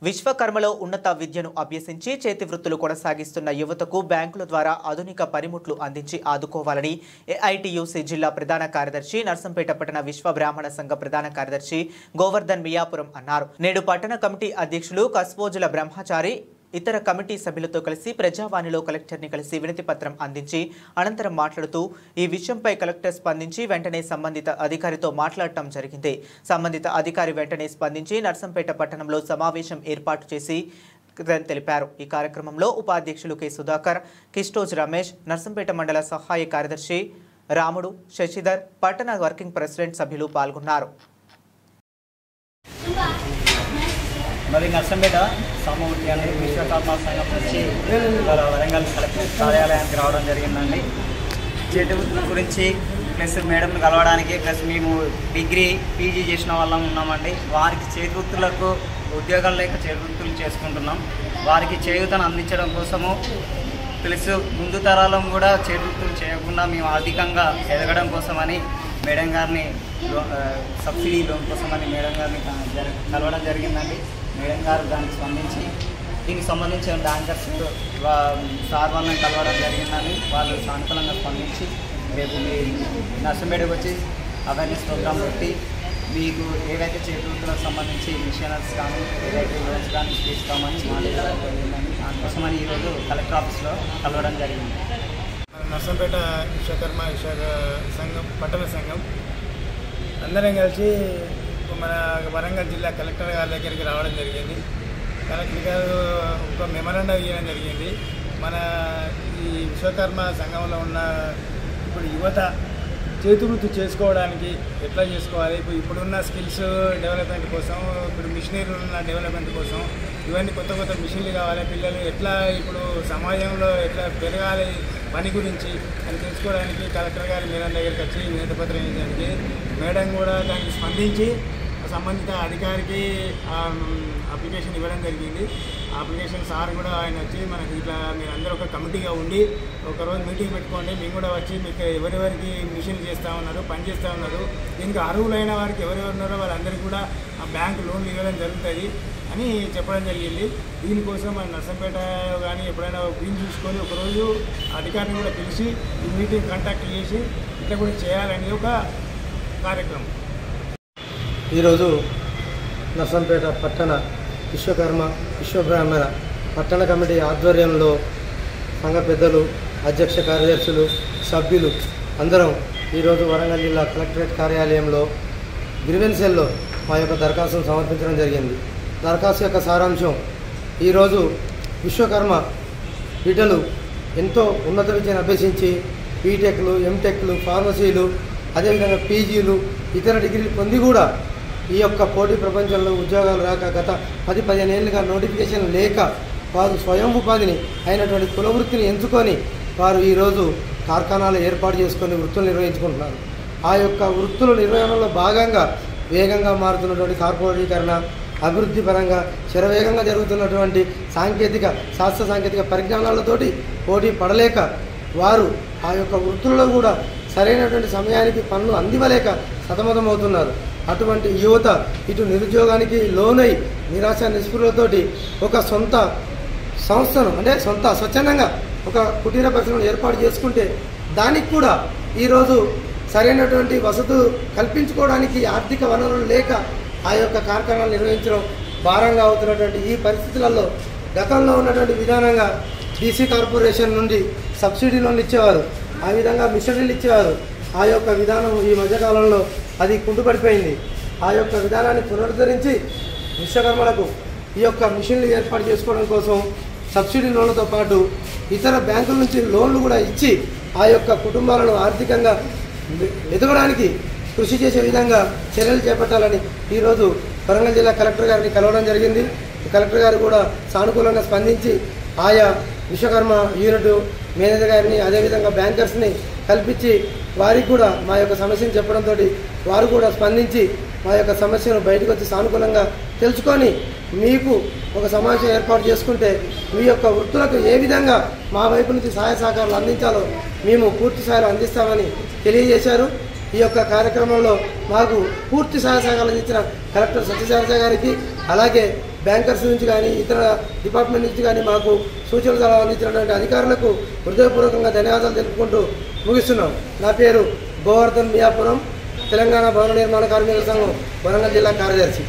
విశ్వకర్మలో ఉన్నత విద్యను అభ్యసించి చేతి వృత్తులు కొనసాగిస్తున్న యువతకు బ్యాంకుల ద్వారా ఆధునిక పనిముట్లు అందించి ఆదుకోవాలని ఏఐటియుసి జిల్లా ప్రధాన కార్యదర్శి నర్సంపేట పట్టణ విశ్వ బ్రాహ్మణ సంఘ ప్రధాన కార్యదర్శి గోవర్ధన్ మియాపురం అన్నారు. నేడు పట్టణ కమిటీ అధ్యక్షులు కస్పోజుల బ్రహ్మచారి ఇతర కమిటీ సభ్యులతో కలిసి ప్రజావాణిలో కలెక్టర్ని కలిసి వినతి పత్రం అందించి అనంతరం మాట్లాడుతూ ఈ విషయంపై కలెక్టర్ స్పందించి వెంటనే సంబంధిత అధికారితో మాట్లాడటం జరిగింది. సంబంధిత అధికారి వెంటనే స్పందించి నర్సంపేట పట్టణంలో సమావేశం ఏర్పాటు చేసి తెలిపారు. ఈ కార్యక్రమంలో ఉపాధ్యక్షులు కె సుధాకర్, కిస్టోజ్ రమేష్, నర్సంపేట మండల సహాయ కార్యదర్శి రాముడు, శశిధర్, పట్టణ వర్కింగ్ ప్రెసిడెంట్ సభ్యులు పాల్గొన్నారు. మరి నర్సంపేట సామూహిక విశ్వకర్మ సంఘం నుంచి వరంగల్ కలెక్టర్ కార్యాలయానికి రావడం జరిగిందండి. చేతి వృత్తుల గురించి ప్లస్ మేడంను కలవడానికి ప్లస్ మేము డిగ్రీ పీజీ చేసిన వాళ్ళం ఉన్నామండి. వారికి చేతి వృత్తులకు ఉద్యోగాలు లేక చేతి వృత్తులు చేసుకుంటున్నాం. వారికి చేయూతను అందించడం కోసము ప్లస్ ముందు తరాలం కూడా చేతి వృత్తులు చేయకుండా మేము ఆర్థికంగా ఎదగడం కోసమని మేడం గారిని సబ్సిడీ లోన్ కోసమని మేడం గారిని కలవడం జరిగిందండి. మేడం గారు దానికి స్పందించి దీనికి సంబంధించిన బ్యాంకర్స్ సార్ వాళ్ళని కలవడం జరిగిందని వాళ్ళు సానుకూలంగా స్పందించి రేపు మీ నర్సంపేటకు వచ్చి అవేర్నెస్ ప్రోగ్రామ్ పెట్టి మీకు ఏవైతే చేతి వృత్తులకు సంబంధించి మిషనరీస్ కానీ ఏదైతే లోన్స్ కానీ తీసుకోమని మాట్లాడడం జరిగిందని దానికోసమని ఈరోజు కలెక్టర్ ఆఫీస్లో కలవడం జరిగింది. నర్సంపేట విశ్వకర్మ సంఘం పట్టణ సంఘం అందరం కలిసి మన వరంగల్ జిల్లా కలెక్టర్ గారి దగ్గరికి రావడం జరిగింది. కలెక్టర్ గారు ఒక మెమరాండం ఇవ్వడం జరిగింది. మన ఈ విశ్వకర్మ సంఘంలో ఉన్న ఇప్పుడు యువత చేతి వృత్తి చేసుకోవడానికి ఎట్లా చేసుకోవాలి, ఇప్పుడున్న స్కిల్స్ డెవలప్మెంట్ కోసం, ఇప్పుడు మిషనరీలు ఉన్న డెవలప్మెంట్ కోసం ఇవన్నీ కొత్త కొత్త మిషన్లు కావాలి, పిల్లలు ఎట్లా ఇప్పుడు సమాజంలో ఎట్లా పెరగాలి పని గురించి అని తెలుసుకోవడానికి కలెక్టర్ గారు మేడం దగ్గరికి వచ్చి వినతి పత్రం ఇవ్వడానికి మేడం కూడా దానికి స్పందించి సంబంధిత అధికారికి అప్లికేషన్ ఇవ్వడం జరిగింది. ఆ అప్లికేషన్ సార్ కూడా ఆయన వచ్చి మనకి ఇట్లా మీరు అందరూ ఒక కమిటీగా ఉండి ఒకరోజు మీటింగ్ పెట్టుకోండి, మేము కూడా వచ్చి మీకు ఎవరెవరికి మిషన్లు చేస్తూ ఉన్నారు, పని చేస్తూ ఉన్నారు, దీనికి అర్హులైన వారికి ఎవరెవరు ఉన్నారో వాళ్ళందరికీ కూడా ఆ బ్యాంకు లోన్లు ఇవ్వడం జరుగుతుంది అని చెప్పడం జరిగింది. దీనికోసం మన నర్సంపేట కానీ ఎప్పుడైనా వీలు చూసుకొని ఒకరోజు అధికారిని కూడా పిలిచి ఈ మీటింగ్ కాంటాక్ట్ చేసి ఇట్లా కూడా చేయాలని ఒక కార్యక్రమం. ఈరోజు నర్సంపేట పట్టణ విశ్వకర్మ విశ్వబ్రాహ్మణ పట్టణ కమిటీ ఆధ్వర్యంలో సంఘ పెద్దలు, అధ్యక్ష కార్యదర్శులు, సభ్యులు అందరం ఈరోజు వరంగల్ జిల్లా కలెక్టరేట్ కార్యాలయంలో గ్రీవెన్సెల్లో మా యొక్క దరఖాస్తును సమర్పించడం జరిగింది. దరఖాస్తు యొక్క సారాంశం, ఈరోజు విశ్వకర్మ బిడ్డలు ఎంతో ఉన్నత విద్యను అభ్యసించి బీటెక్లు, ఎంటెక్లు, ఫార్మసీలు, అదేవిధంగా పీజీలు, ఇతర డిగ్రీలు పొంది కూడా ఈ యొక్క పోటీ ప్రపంచంలో ఉద్యోగాలు రాక గత 10-15 ఏళ్ళుగా నోటిఫికేషన్ లేక వారు స్వయం ఉపాధిని అయినటువంటి కుల వృత్తిని ఎంచుకొని వారు ఈరోజు కార్ఖానాలు ఏర్పాటు చేసుకొని వృత్తులు నిర్వహించుకుంటున్నారు. ఆ యొక్క వృత్తుల నిర్వహణలో భాగంగా వేగంగా మారుతున్నటువంటి కార్పొరేటీకరణ, అభివృద్ధి పరంగా శరవేగంగా జరుగుతున్నటువంటి శాస్త్ర సాంకేతిక పరిజ్ఞానాలతోటి పోటీ పడలేక వారు ఆ యొక్క వృత్తులలో కూడా సరైనటువంటి సమయానికి పనులు అందివ్వలేక సతమతమవుతున్నారు. అటువంటి యువత ఇటు నిరుద్యోగానికి లోనై నిరాశ నిస్పృహలతోటి ఒక సొంత సంస్థను అంటే స్వచ్ఛందంగా ఒక కుటీర పరిశ్రమను ఏర్పాటు చేసుకుంటే దానికి కూడా ఈరోజు సరైనటువంటి వసతులు కల్పించుకోవడానికి ఆర్థిక వనరులు లేక ఆ యొక్క కార్యక్రమాలు నిర్వహించడం భారంగా అవుతున్నటువంటి ఈ పరిస్థితులలో గతంలో ఉన్నటువంటి విధానంగా డీసీ కార్పొరేషన్ నుండి సబ్సిడీ లోన్లు ఇచ్చేవారు, ఆ విధంగా మిషనరీలు ఇచ్చేవారు. ఆ యొక్క విధానం ఈ మధ్యకాలంలో అది కుంటుపడిపోయింది. ఆ యొక్క విధానాన్ని పునరుద్ధరించి విశ్వకర్మలకు ఈ యొక్క మిషన్లు ఏర్పాటు చేసుకోవడం కోసం సబ్సిడీ లోన్లతో పాటు ఇతర బ్యాంకుల నుంచి లోన్లు కూడా ఇచ్చి ఆ యొక్క కుటుంబాలను ఆర్థికంగా ఎదగడానికి కృషి చేసే విధంగా చర్యలు చేపట్టాలని ఈరోజు వరంగల్ జిల్లా కలెక్టర్ గారిని కలవడం జరిగింది. కలెక్టర్ గారు కూడా సానుకూలంగా స్పందించి ఆయా విశ్వకర్మ యూనిట్ మేనేజర్ గారిని అదేవిధంగా బ్యాంకర్స్ని కల్పించి వారికి కూడా మా యొక్క సమస్యను చెప్పడంతో వారు కూడా స్పందించి మా యొక్క సమస్యను బయటకు వచ్చి సానుకూలంగా తెలుసుకొని మీకు ఒక సమావేశం ఏర్పాటు చేసుకుంటే మీ యొక్క వృత్తులకు ఏ విధంగా మా వైపు నుంచి సహాయ సహకారాలు అందించాలో మేము పూర్తి స్థాయిలో అందిస్తామని తెలియజేశారు. ఈ యొక్క కార్యక్రమంలో మాకు పూర్తి సహాయ సహకారాలు ఇచ్చిన కలెక్టర్ సత్యసారథ గారికి అలాగే బ్యాంకర్స్ నుంచి కానీ ఇతర డిపార్ట్మెంట్ నుంచి కానీ మాకు సూచనలు సలహాలు అందించినటువంటి అధికారులకు హృదయపూర్వకంగా ధన్యవాదాలు తెలుపుకుంటూ ముగిస్తున్నాం. నా పేరు గోవర్ధన్ మియాపురం, తెలంగాణ భవన నిర్మాణ కార్మికుల సంఘం వరంగల్ జిల్లా కార్యదర్శి.